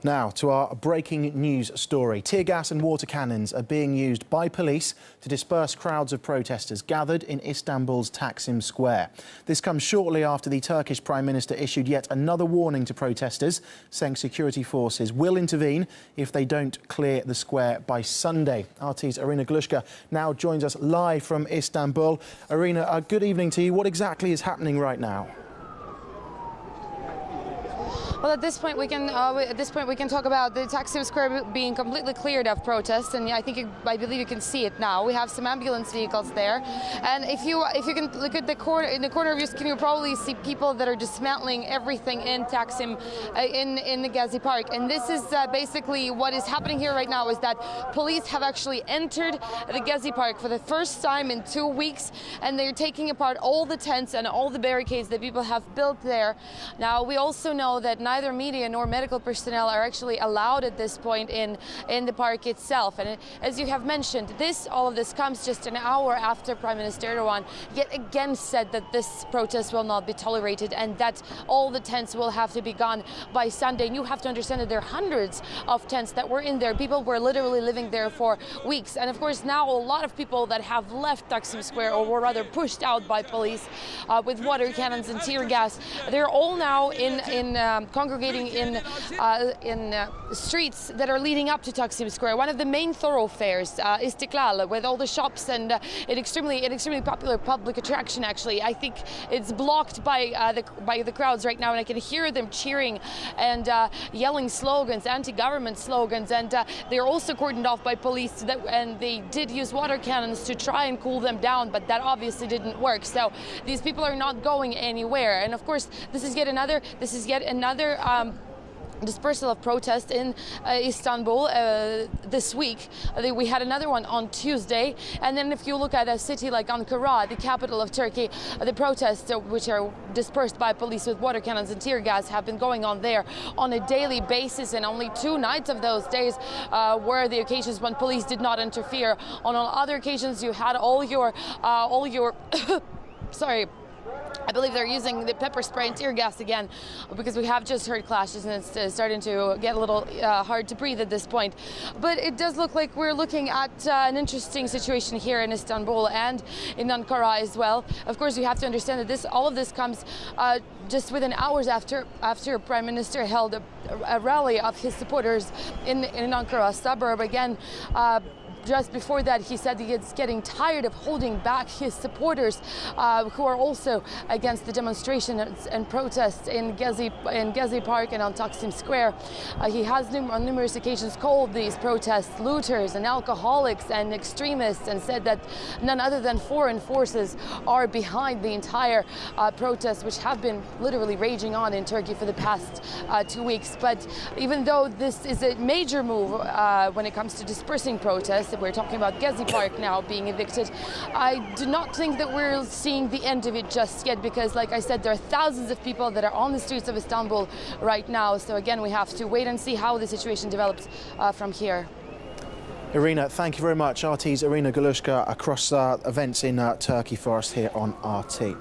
Now to our breaking news story. Tear gas and water cannons are being used by police to disperse crowds of protesters gathered in Istanbul's Taksim Square. This comes shortly after the Turkish Prime Minister issued yet another warning to protesters, saying security forces will intervene if they don't clear the square by Sunday. RT's Irina Galushko now joins us live from Istanbul. Irina, good evening to you. What exactly is happening right now? Well, at this point we can talk about the Taksim Square being completely cleared of protests, and I believe you can see it now. We have some ambulance vehicles there, and if you can look at the corner of your screen, you'll probably see people that are dismantling everything in Taksim, in the Gezi Park. And this is basically what is happening here right now, is that police have actually entered the Gezi Park for the first time in 2 weeks, and they're taking apart all the tents and all the barricades that people have built there. Now, we also know that neither media nor medical personnel are actually allowed at this point in the park itself. And as you have mentioned, all of this comes just an hour after Prime Minister Erdogan yet again said that this protest will not be tolerated and that all the tents will have to be gone by Sunday. And you have to understand that there are hundreds of tents that were in there. People were literally living there for weeks. And of course now a lot of people that have left Taksim Square, or were rather pushed out by police with water cannons and tear gas, they're all now congregating in streets that are leading up to Taksim Square. One of the main thoroughfares, Istiklal, with all the shops and an extremely popular public attraction. Actually, I think it's blocked by the crowds right now, and I can hear them cheering and yelling slogans, anti-government slogans, and they're also cordoned off by police. And they did use water cannons to try and cool them down, but that obviously didn't work. So these people are not going anywhere. And of course, this is yet another dispersal of protest in Istanbul this week. We had another one on Tuesday, and then if you look at a city like Ankara, the capital of Turkey, the protests, which are dispersed by police with water cannons and tear gas, have been going on there on a daily basis, and only 2 nights of those days were the occasions when police did not interfere. On all other occasions, you had all your sorry, I believe they're using the pepper spray and tear gas again, because we have just heard clashes and it's starting to get a little hard to breathe at this point. But it does look like we're looking at an interesting situation here in Istanbul and in Ankara as well. Of course, we have to understand that all of this comes just within hours after Prime Minister held a rally of his supporters in Ankara suburb. Again, just before that, he said he is getting tired of holding back his supporters who are also against the demonstrations and protests in Gezi Park and on Taksim Square. He has on numerous occasions called these protests looters and alcoholics and extremists, and said that none other than foreign forces are behind the entire protests, which have been literally raging on in Turkey for the past 2 weeks. But even though this is a major move when it comes to dispersing protests, we're talking about Gezi Park now being evicted, I do not think that we're seeing the end of it just yet, because like I said, there are thousands of people that are on the streets of Istanbul right now. So again, we have to wait and see how the situation develops from here. Irina, thank you very much. RT's Irina Galushko across events in Turkey for us here on RT.